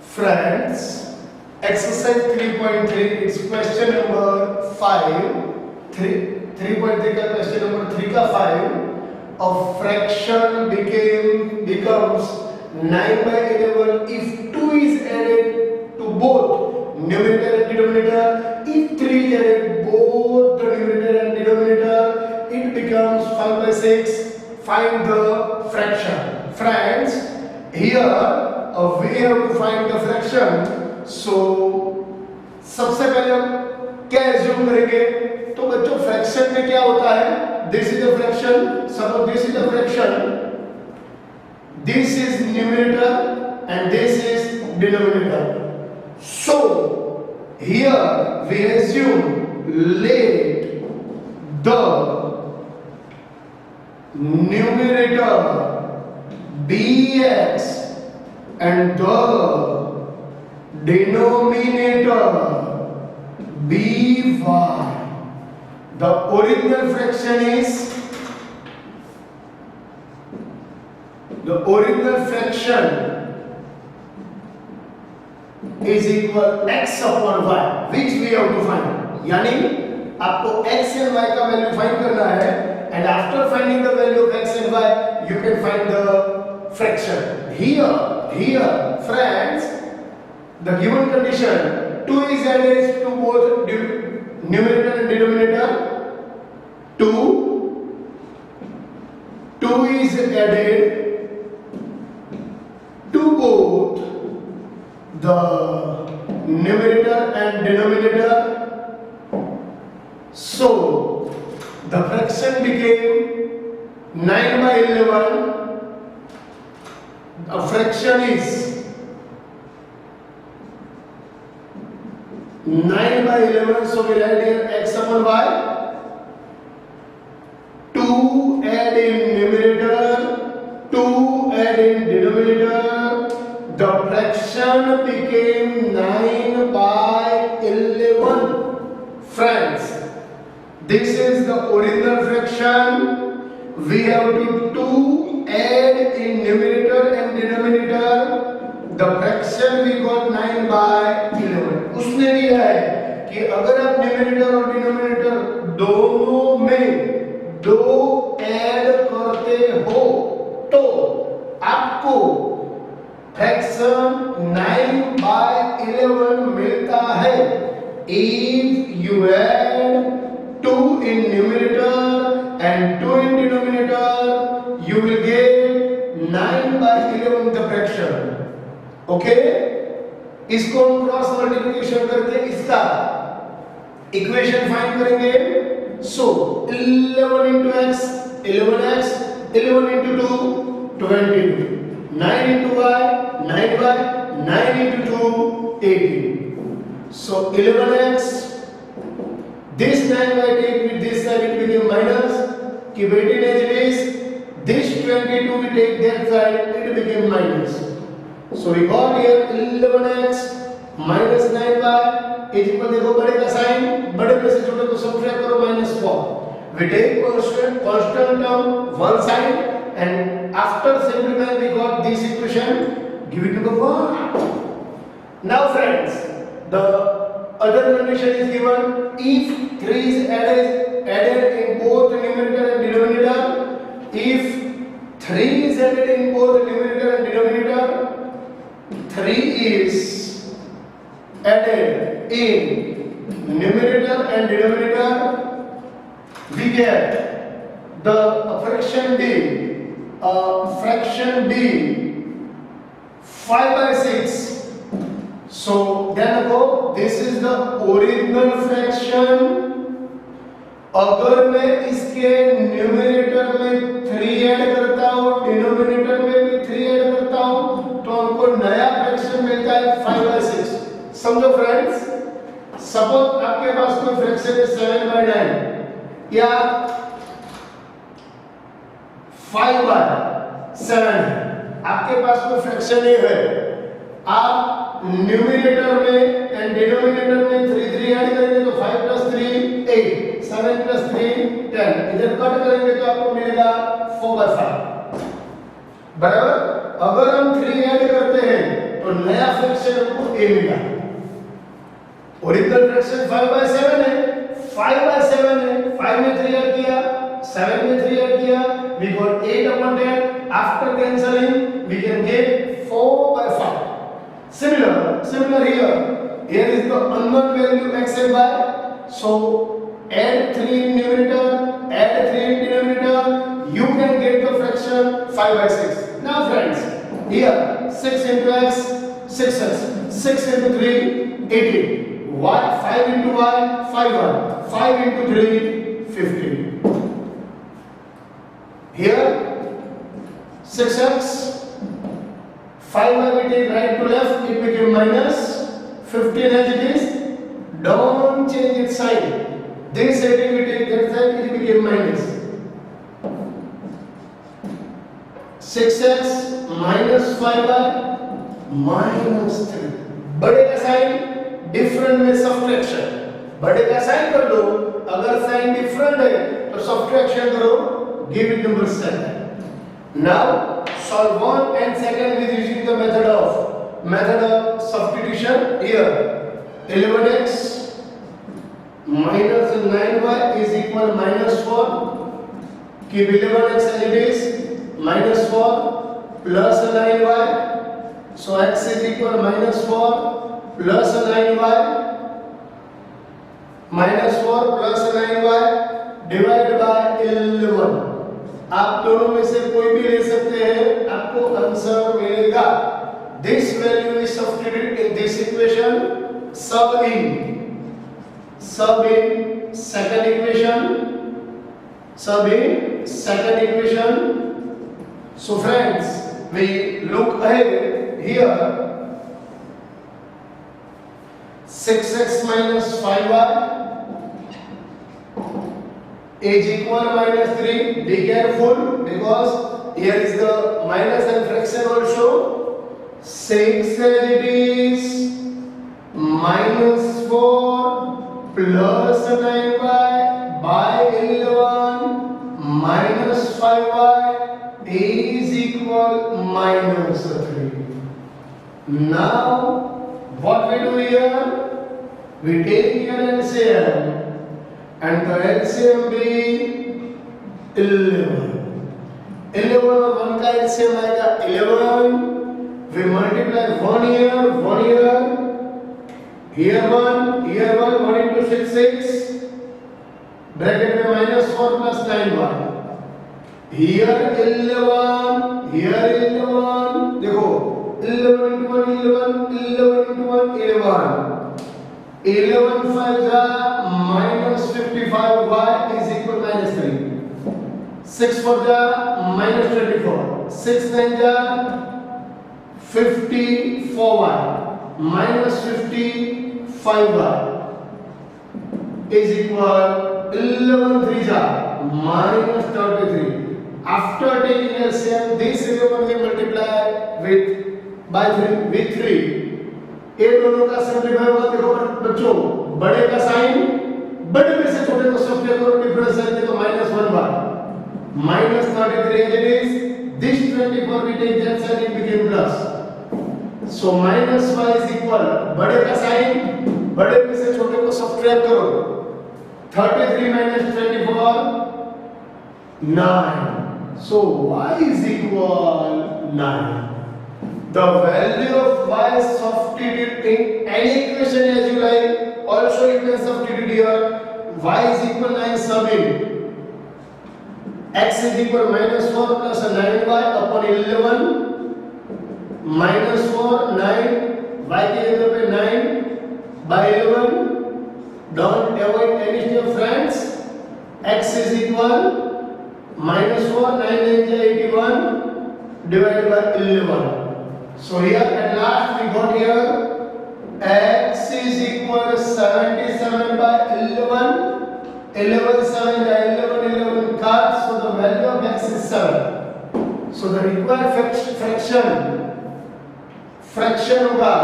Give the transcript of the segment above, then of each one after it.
Friends, exercise 3.3, it's question number 5. 3.3 का question number 3 का 5. A fraction becomes 9 by 11 if 2 is added to both numerator and denominator. If 3 is added both the numerator and denominator, it becomes 5 by 6. Find the fraction. Friends, here we have to find the fraction. So सबसे पहले हम क्या assume करेंगे? तो बच्चों fraction में क्या होता है? This is a fraction. Suppose this is a fraction. This is numerator and this is denominator. So here we assume let the numerator be x and the denominator be y. The original fraction is equal x upon y, which we have to find. यानी आपको x and y का value find करना है, and after finding the value of x and y, you can find the fraction. Here, friends, the given condition 2 is added to both numerator and denominator. 2 is added to both the numerator and denominator. So the fraction became 9 by 11. A fraction is 9 by 11, so we write here x upon y. 2 add in numerator, 2 add in denominator. The fraction became 9 by 11. Friends, this is the original fraction. We have to 2 add in numerator and denominator. The fraction we got 9 by 11. उसने दिया है कि अगर आप numerator और denominator दोनों में 2 add करते हो तो आपको फ्रैक्शन 9 by 11 मिलता है. If you add 2 in numerator and 2 in denominator, you will get 9 by 11 the fraction. Okay, इसको हम क्रॉस मल्टीप्लिकेशन करके इसका इक्वेशन फाइंड करेंगे. सो 11 into x 11x, 11 into 2 22, 9 into y 9y, 9 into 2 18. So 11x, this 9y take with this side, it became minus. Keep 18 as it is. This 22 we take that side, it became minus. So we got here 11x minus 9y is equal, देखो बड़े का sign, बड़े में से छोटे को subtract करो -4. We take constant term one side and after simplifying we got this equation, give it to the 1. Now friends, the other condition is given. If 3 is added in both numerator and denominator, if 3 is added in both numerator and denominator, 3 is added in numerator and denominator, we get the fraction B 5 by 6. So then go, this is the original fraction. अगर मैं इसके numerator में 3 add करता हूँ, denominator में भी 3 add करता हूँ, तो हमको नया फ्रैक्शन मिलता है 5 by 6. समझो फ्रेंड्स, सपोज आपके पास कोई फ्रैक्शन है 7 by 9 या 5 by 7 है. आपके पास कोई फ्रैक्शन है, आप न्यूमरेटर में एंड डिनोमिनेटर में 3 ऐड करेंगे तो 5 plus 3 8, 7 plus 3 10. इधर कट करेंगे तो आपको मिलेगा 4 by 5. बराबर. अगर हम 3 ऐड करते हैं तो नया फ्रैक्शन हमको a मिला। ओरिजिनल फ्रैक्शन 5/7 है, 5/7 है, 5 में 3 ऐड किया, 7 में 3 ऐड किया, we got 8/10. After cancelling we can get 4/5. Similar here. Here is the unknown value x and y. So add 3 in numerator, add 3 in denominator, you can get the fraction 5/6. Now friends, here 6 into x, 6x, 6 into 3, 18. Y, 5 into y, 5y, 5 into 3, 15. Here 6x, 5y we take right to left, it became minus, 15 as it is, don't change its sign. This side we take that side, it became minus. 6x minus 5y minus 3. बड़े का sign different में subtraction, बड़े का sign कर दो, अगर sign different है तो सब्ट्रैक्शन करो, give it number 7. Now solve one and second with using the method of substitution. Here 11x minus 9y is equal minus 4. Keep 11x as it is, minus 4 plus 9y. So x is equal minus 4 plus 9y. Minus 4 plus 9y divided by 11. आप दोनों में से कोई भी ले सकते हैं, आपको आंसर मिलेगा। This value is substituted in this equation, sub in second equation. So friends, we look ahead here. 6x minus 5y is equal minus 3. Be careful because here is the minus and fraction also. 6 as it is, minus 4 plus 9y by 11 minus 5y is equal minus 3. Now what we do here? We take here LCM. And the LCM be 11. 11 और 1 का LCM आएगा 11. We multiply 1 here. Here 1 into 6. Bracket में minus 4 plus 9y. Here 11. देखो 11 into 1 11. 11 5 minus 55y is equal minus 3. 6 4 minus 24. 6 9 54y minus 55y is equal 11 3 minus 33. After taking LCM, this 11 we multiply with 3. ये दोनों का simplify होगा। देखो बच्चों, बड़े का साइन बड़े में से छोटे को सब्ट्रैक्ट करो, डिफरेंस है तो -1 minus 33 as it is. This 24 we take that side, it became plus. So minus y is equal, बड़े का साइन बड़े में से छोटे को सब्ट्रैक्ट करो, 33 minus 24 9. So y is equal 9. The value of y substituted in any equation as you like. Also you can substitute here. Y is equal 9 sub in. X is equal minus 4 plus 9y upon 11. Minus 4 9. Y के जगह पे 9 by 11. Don't avoid any step friends. X is equal minus 4 9 9 81 divided by 11. So here at last we got here x is equal to 77 by 11. 11 7 by 11 cut, so the value of x is 7. So the required fraction होगा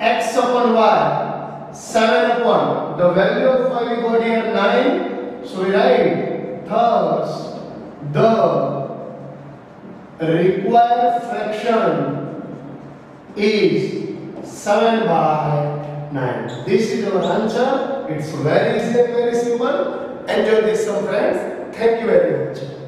x upon y 7 upon the value of y we got here 9. So we write thus the required fraction is 7 by 9. This is our answer. It's very easy and very simple. Enjoy this, some friends. Thank you very much.